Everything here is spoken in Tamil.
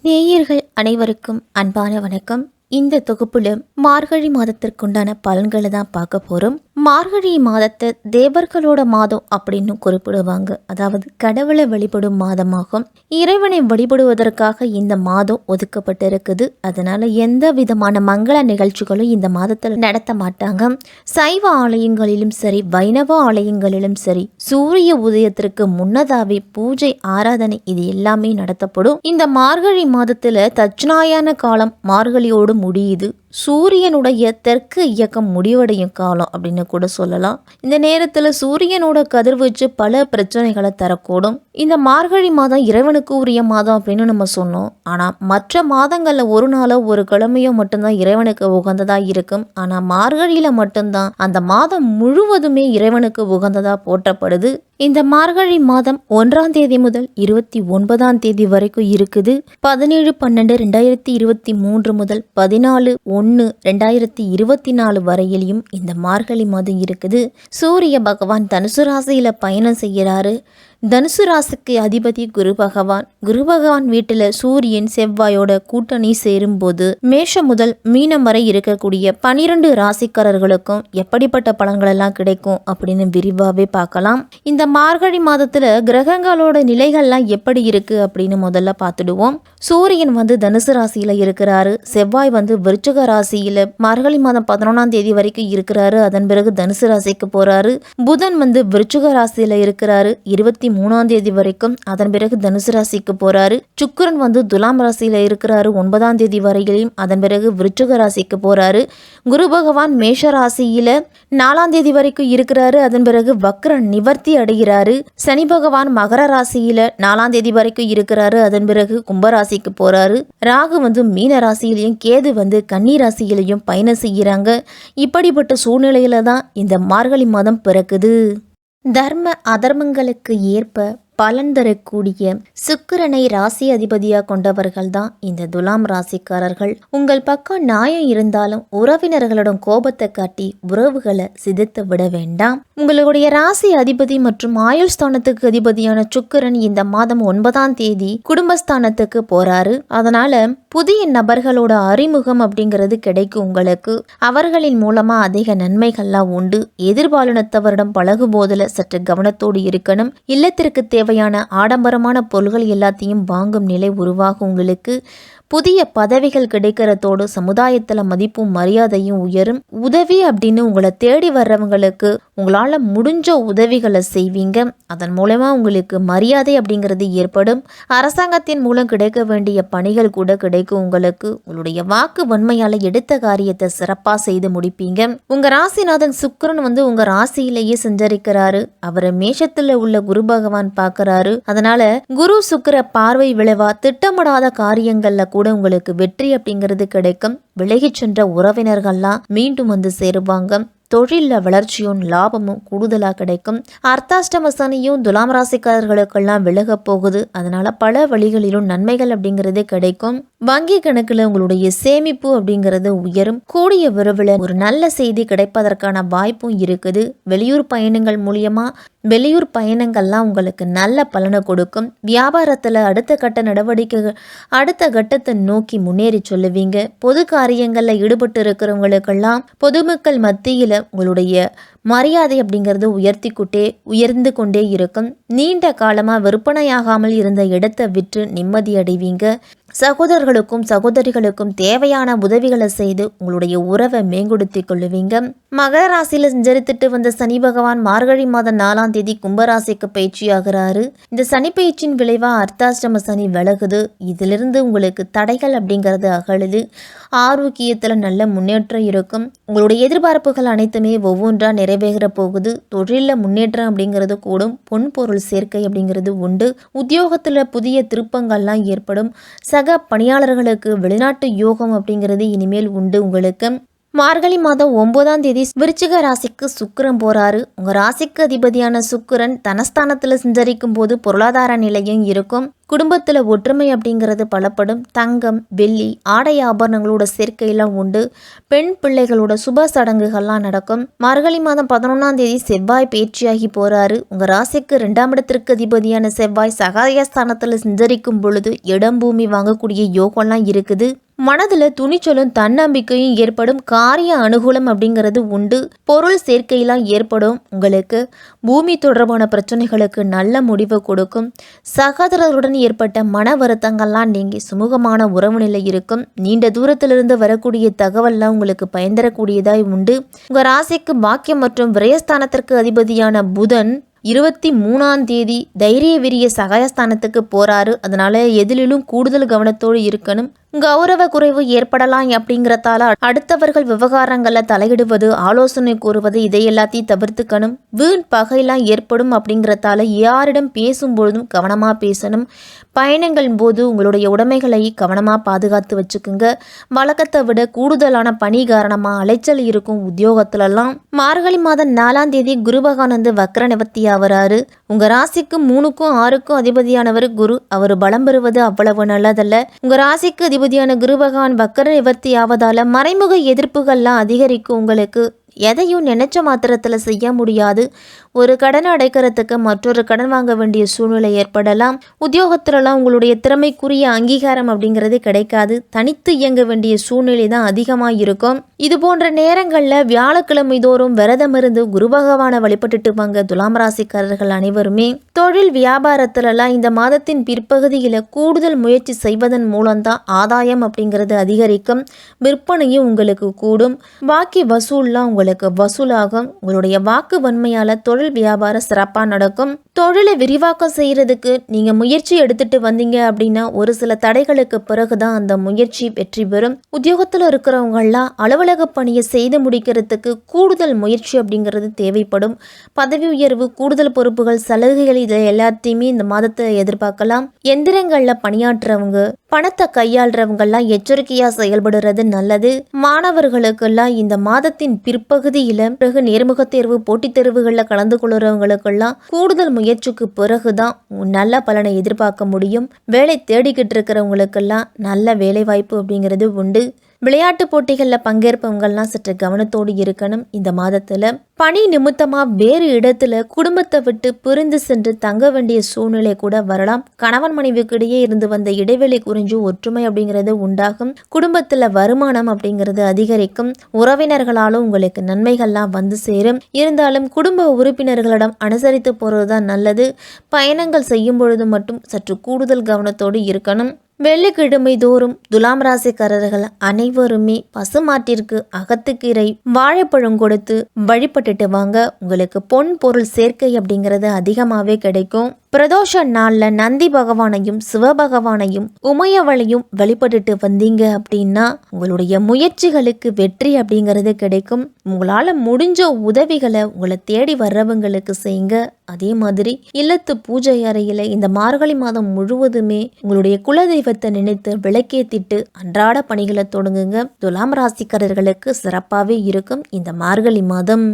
நேயர்கள் அனைவருக்கும் அன்பான வணக்கம். இந்த தொகுப்புல மார்கழி மாதத்திற்குண்டான பலன்களை தான் பார்க்க போறோம். மார்கழி மாதத்தை தேவர்களோட மாதம் அப்படின்னு குறிப்பிடுவாங்க. அதாவது கடவுளை வழிபடும் மாதமாகும். இறைவனை வழிபடுவதற்காக இந்த மாதம் ஒதுக்கப்பட்டிருக்குது. அதனால எந்த விதமான மங்கள நிகழ்ச்சிகளும் இந்த மாதத்தில் நடத்த மாட்டாங்க. சைவ ஆலயங்களிலும் சரி, வைணவ ஆலயங்களிலும் சரி, சூரிய உதயத்திற்கு முன்னதாவே பூஜை, ஆராதனை இது எல்லாமே நடத்தப்படும். இந்த மார்கழி மாதத்துல தட்சிணாயன காலம் மார்கழியோடு முடியுது. சூரியனுடைய தெற்கு இயக்கம் முடிவடையும் காலம் அப்படின்னு கூட சொல்லலாம். இந்த நேரத்தில் சூரியனோட கதிர்வீச்சு பல பிரச்சனைகளை தரக்கூடும். இந்த மார்கழி மாதம் இறைவனுக்கு உரிய மாதம் அப்படின்னு நம்ம சொன்னோம். ஆனால் மற்ற மாதங்களில் ஒரு நாளோ ஒரு கிழமையோ மட்டும்தான் இறைவனுக்கு உகந்ததாக இருக்கும். ஆனால் மார்கழியில் மட்டும்தான் அந்த மாதம் முழுவதுமே இறைவனுக்கு உகந்ததாக போற்றப்படுது. இந்த மார்கழி மாதம் 1ஆம் தேதி முதல் 29ஆம் தேதி வரைக்கும் இருக்குது. 17/12/2023 முதல் 14/1/2024 வரையிலையும் இந்த மார்கழி மாதம் இருக்குது. சூரிய பகவான் தனுசு ராசியில பயணம் செய்கிறாரு. தனுசு ராசிக்கு அதிபதி குரு பகவான். குரு பகவான் வீட்டுல சூரியன் செவ்வாயோட கூட்டணி சேரும்போது மேஷம் முதல் மீனம் வரை இருக்கக்கூடிய 12 ராசிக்காரர்களுக்கும் எப்படிப்பட்ட பலன்கள் எல்லாம் கிடைக்கும் அப்படின்னு விரிவாவே பார்க்கலாம். இந்த மார்கழி மாதத்துல கிரகங்களோட நிலைகள்லாம் எப்படி இருக்கு அப்படின்னு முதல்ல பார்த்துடுவோம். சூரியன் தனுசு ராசியில இருக்கிறாரு. செவ்வாய் விருச்சிக ராசியில மார்கழி மாதம் 11ஆம் தேதி வரைக்கும் இருக்கிறாரு. அதன் பிறகு தனுசு ராசிக்கு போறாரு. புதன் விருச்சிக ராசியில இருக்கிறாரு 23ஆம் தேதி வரைக்கும். அதன் பிறகு தனுசு ராசிக்கு போறாரு. சுக்கிரன் துலாம் ராசியில இருக்கிறாரு 9ஆம் தேதி வரையிலும். அதன் பிறகு விருச்சிக ராசிக்கு போறாரு. குரு பகவான் மேஷ ராசியில 4ஆம் தேதி வரைக்கும் இருக்கிறாரு. அதன் பிறகு வக்ர நிவர்த்தி அடைகிறாரு. சனி பகவான் மகர ராசியில 4ஆம் தேதி வரைக்கும் இருக்கிறாரு. அதன் பிறகு கும்பராசிக்கு போறாரு. ராகு மீன ராசியிலையும், கேது கன்னி ராசியிலையும் பயணம் செய்கிறாங்க. இப்படிப்பட்ட சூழ்நிலையில தான் இந்த மார்கழி மாதம் பிறக்குது. தர்ம அதர்மங்களுக்கு ஏற்ப பலன் தரக்கூடிய சுக்கிரனை ராசி அதிபதியாக கொண்டவர்கள் தான் இந்த துலாம் ராசிக்காரர்கள். உங்கள் பக்கம் நியாயம் இருந்தாலும் உறவினர்களிடம் கோபத்தை காட்டி உறவுகளை சிதைத்து விட வேண்டாம். உங்களுடைய ராசி அதிபதி மற்றும் ஆயுள் ஸ்தானத்துக்கு அதிபதியான சுக்கிரன் இந்த மாதம் 9ஆம் தேதி குடும்பஸ்தானத்துக்கு போறாரு. அதனால புதிய நபர்களோட அறிமுகம் அப்படிங்கிறது கிடைக்கும் உங்களுக்கு. அவர்களின் மூலமா அதிக நன்மைகள்லாம் உண்டு. எதிர்பாலினத்தவரிடம் பழகும் போதுல சற்று கவனத்தோடு இருக்கணும். இல்லத்திற்கு தேவையான ஆடம்பரமான பொருள்கள் எல்லாத்தையும் வாங்கும் நிலை உருவாகும் உங்களுக்கு. புதிய பதவிகள் கிடைக்கிறதோடு சமுதாயத்தில் மதிப்பும் மரியாதையும் உயரும். உதவி அப்படின்னு உங்களை தேடி வர்றவங்களுக்கு உங்களால் முடிஞ்ச உதவிகளை செய்வீங்க. அதன் மூலமா உங்களுக்கு மரியாதை அப்படிங்கிறது ஏற்படும். அரசாங்கத்தின் மூலம் கிடைக்க வேண்டிய பணிகள் கூட கிடைக்கும் உங்களுக்கு. உங்களுடைய வாக்கு வன்மையால் எடுத்த காரியத்தை சிறப்பாக செய்து முடிப்பீங்க. உங்க ராசிநாதன் சுக்கிரன் உங்க ராசியிலேயே சஞ்சரிக்கிறாரு. அவரை மேஷத்துல உள்ள குரு பகவான் பார்க்கறாரு. அதனால குரு சுக்கிர பார்வை விளைவா திட்டமிடாத காரியங்கள்ல கூட உங்களுக்கு வெற்றி அப்படிங்கிறது கிடைக்கும். விலகி சென்ற உறவினர்கள்லாம் மீண்டும் சேருவாங்க. தொழிலில் வளர்ச்சியும் லாபமும் கூடுதலாக கிடைக்கும். அர்த்தாஷ்டம சனியும் துலாம் ராசிக்காரர்களுக்கெல்லாம் விலக போகுது. அதனால பல வழிகளிலும் நன்மைகள் அப்படிங்கிறது கிடைக்கும். வங்கி கணக்குல உங்களுடைய சேமிப்பு அப்படிங்கிறது உயரும். கூடிய விரைவில் ஒரு நல்ல செய்தி கிடைப்பதற்கான வாய்ப்பும் இருக்குது. வெளியூர் பயணங்கள் மூலியமா வெளியூர் பயணங்கள்லாம் உங்களுக்கு நல்ல பலனை கொடுக்கும். வியாபாரத்தில் அடுத்த கட்ட நடவடிக்கைகள் அடுத்த கட்டத்தை நோக்கி முன்னேறி சொல்லுவீங்க. பொது காரியங்களில் ஈடுபட்டு இருக்கிறவங்களுக்கெல்லாம் பொதுமக்கள் மத்தியில் உங்களுடைய மரியாதை அப்படிங்கிறது உயர்ந்து கொண்டே இருக்கும். நீண்ட காலமாக விற்பனையாகாமல் இருந்த இடத்தை விற்று நிம்மதி அடைவீங்க. சகோதரர்களுக்கும் சகோதரிகளுக்கும் தேவையான உதவிகளை செய்து உங்களுடைய உறவை மேம்படுத்திக் கொள்ளுவீங்க. மகர ராசியில சஞ்சரித்துட்டு வந்த சனி பகவான் மார்கழி மாதம் 4ஆம் தேதி கும்பராசிக்கு பயிற்சி ஆகிறாரு. இந்த சனி பயிற்சியின் விளைவா அர்த்தாஷ்டம சனி விலகுது. இதிலிருந்து உங்களுக்கு தடைகள் அப்படிங்கிறது அகழுது. ஆரோக்கியத்துல நல்ல முன்னேற்றம் இருக்கும். உங்களுடைய எதிர்பார்ப்புகள் அனைத்துமே ஒவ்வொன்றா நிறைவேற போகுது. தொழிலில் முன்னேற்றம் அப்படிங்கிறது கூடும். பொன் பொருள் சேர்க்கை அப்படிங்கிறது உண்டு. உத்தியோகத்துல புதிய திருப்பங்கள்லாம் ஏற்படும். சக பணியாளர்களுக்கு வெளிநாட்டு யோகம் அப்படிங்கிறது இனிமேல் உண்டு உங்களுக்கு. மார்கழி மாதம் 9ஆம் தேதி விருச்சிக ராசிக்கு சுக்கிரன் போறாரு. உங்க ராசிக்கு அதிபதியான சுக்கிரன் தனஸ்தானத்துல சஞ்சரிக்கும் போது பொருளாதார நிலையும் இருக்கும். குடும்பத்துல ஒற்றுமை அப்படிங்கிறது பலப்படும். தங்கம், வெள்ளி, ஆடை ஆபரணங்களோட சேர்க்கையெல்லாம் உண்டு. பெண் பிள்ளைகளோட சுப சடங்குகள்லாம் நடக்கும். மார்கழி மாதம் 11ஆம் தேதி செவ்வாய் பேச்சியாகி போறாரு. உங்க ராசிக்கு 2ஆம் இடத்திற்கு அதிபதியான செவ்வாய் சகாயஸ்தானத்துல சஞ்சரிக்கும் பொழுது இடம் பூமி வாங்கக்கூடிய யோகம்லாம் இருக்குது. மனதில் துணிச்சலும் தன்னம்பிக்கையும் ஏற்படும். காரிய அனுகூலம் அப்படிங்கிறது உண்டு. பொருள் சேர்க்கையெல்லாம் ஏற்படும். உங்களுக்கு பூமி தொடர்பான பிரச்சனைகளுக்கு நல்ல முடிவு கொடுக்கும். சகோதரருடன் ஏற்பட்ட மன வருத்தங்கள்லாம் நீங்கி சுமூகமான உறவு நிலை இருக்கும். நீண்ட தூரத்திலிருந்து வரக்கூடிய தகவல்லாம் உங்களுக்கு பயன் தரக்கூடியதாய் உண்டு. உங்கள் ராசிக்கு பாக்கியம் மற்றும் விரயஸ்தானத்திற்கு அதிபதியான புதன் 23ஆம் தேதி தைரிய விரிய சகாயஸ்தானத்துக்கு போறாரு. அதனால எதிலும் கூடுதல் கவனத்தோடு இருக்கணும். கௌரவ குறைவு ஏற்படலாம் அப்படிங்கிறதால அடுத்தவர்கள் விவகாரங்களை தலையிடுவது, ஆலோசனை கூறுவது இதை எல்லாத்தையும் தவிர்த்துக்கணும். வீண் பகையெல்லாம் ஏற்படும் அப்படிங்கிறதால யாரிடம் பேசும்பொழுதும் கவனமாக பேசணும். பயணங்கள் போது உங்களுடைய உடைமைகளை கவனமாக பாதுகாத்து வச்சுக்குங்க. வழக்கத்தை விட கூடுதலான பணி காரணமாக அலைச்சல் இருக்கும் உத்தியோகத்திலலாம். மார்கழி மாதம் 4ஆம் தேதி குரு பகவான் வந்து வக்ர நிவர்த்தி ஆகிறாரு. உங்கள் ராசிக்கு 3க்கும் 6க்கும் அதிபதியானவர் குரு. அவர் பலம் பெறுவது அவ்வளவு நல்லதல்ல. உங்கள் ராசிக்கு அதிபதியான குரு பகவான் வக்ர நிவர்த்தி ஆவதால மறைமுக எதிர்ப்புகள்லாம் அதிகரிக்கும். உங்களுக்கு எதையும் நினைச்ச மாத்திரத்தில் செய்ய முடியாது. ஒரு கடனை அடைக்கிறதுக்கு மற்றொரு கடன் வாங்க வேண்டிய சூழ்நிலை ஏற்படலாம். உத்தியோகத்திலலாம் உங்களுடைய திறமைக்குரிய அங்கீகாரம் அப்படிங்கிறது கிடைக்காது. தனித்து இயங்க வேண்டிய சூழ்நிலை தான் அதிகமாக இருக்கும். இது போன்ற நேரங்களில் வியாழக்கிழமை தோறும் விரதம் இருந்து குரு பகவானை வழிபட்டுட்டு வாங்க துலாம் ராசிக்காரர்கள் அனைவருமே. தொழில் வியாபாரத்திலலாம் இந்த மாதத்தின் பிற்பகுதியில் கூடுதல் முயற்சி செய்வதன் மூலம்தான் ஆதாயம் அப்படிங்கிறது அதிகரிக்கும். விற்பனையும் உங்களுக்கு கூடும். பாக்கி வசூல்லாம் உங்களுக்கு வசூலாகும். உங்களுடைய வாக்கு வன்மையால தொழில் வியாபாரம் சிறப்பாக நடக்கும். தொழிலை விரிவாக்கம் செய்யறதுக்கு நீங்க முயற்சி எடுத்துட்டு வந்தீங்க அப்படின்னா ஒரு சில தடைகளுக்கு பிறகுதான் அந்த முயற்சி வெற்றி பெறும். உத்தியோகத்தில் இருக்கிறவங்கலாம் அலுவலக பணியை செய்து முடிக்கிறதுக்கு கூடுதல் முயற்சி அப்படிங்கிறது தேவைப்படும். பதவி உயர்வு, கூடுதல் பொறுப்புகள், சலுகைகள் இதை எல்லாத்தையுமே இந்த மாதத்தை எதிர்பார்க்கலாம். எந்திரங்கள்ல பணியாற்றுறவங்க, பணத்தை கையாளுறவங்கெல்லாம் எச்சரிக்கையா செயல்படுறது நல்லது. மாணவர்களுக்கெல்லாம் இந்த மாதத்தின் பிற்பகுதியில பிறகு நேர்முக தேர்வு, போட்டித் தேர்வுகளில் கலந்து கொள்றவங்களுக்கெல்லாம் கூடுதல் முயற்சிக்கு பிறகுதான் நல்ல பலனை எதிர்பார்க்க முடியும். வேலை தேடிக்கிட்டு இருக்கிறவங்களுக்கெல்லாம் நல்ல வேலை வாய்ப்பு அப்படிங்கிறது உண்டு. விளையாட்டு போட்டிகளில் பங்கேற்பவங்கள்லாம் சற்று கவனத்தோடு இருக்கணும். இந்த மாதத்தில் பணி நிமித்தமாக வேறு இடத்துல குடும்பத்தை விட்டு பிரிந்து சென்று தங்க வேண்டிய சூழ்நிலை கூட வரலாம். கணவன் மனைவிக்கு இடையே இருந்து வந்த இடைவெளி குறைஞ்சு ஒற்றுமை அப்படிங்கிறது உண்டாகும். குடும்பத்தில் வருமானம் அப்படிங்கிறது அதிகரிக்கும். உறவினர்களாலும் உங்களுக்கு நன்மைகள்லாம் வந்து சேரும். இருந்தாலும் குடும்ப உறுப்பினர்களிடம் அனுசரித்து போகிறது தான் நல்லது. பயணங்கள் செய்யும் பொழுது மட்டும் சற்று கூடுதல் கவனத்தோடு இருக்கணும். வெள்ளிக்கிழமை தோறும் துலாம் ராசிக்காரர்கள் அனைவருமே பசுமாட்டிற்கு அகத்துக்கீரை, வாழைப்பழம் கொடுத்து வழிபட்டுட்டு வாங்க. உங்களுக்கு பொன் பொருள் சேர்க்கை அப்படிங்கிறது அதிகமாகவே கிடைக்கும். பிரதோஷ நாளில் நந்தி பகவானையும் சிவபகவானையும் உமையவளையும் வழிபட்டுட்டு வந்தீங்க அப்படின்னா உங்களுடைய முயற்சிகளுக்கு வெற்றி அப்படிங்கிறது கிடைக்கும். உங்களால் முடிஞ்ச உதவிகளை உங்களை தேடி வர்றவங்களுக்கு செய்யுங்க. அதே மாதிரி இல்லத்து பூஜை அறையில் இந்த மார்கழி மாதம் முழுவதுமே உங்களுடைய குலதெய்வத்தை நினைத்து விளக்கேத்திட்டு அன்றாட பணிகளை தொடங்குங்க. துலாம் ராசிக்காரர்களுக்கு சிறப்பாகவே இருக்கும் இந்த மார்கழி மாதம்.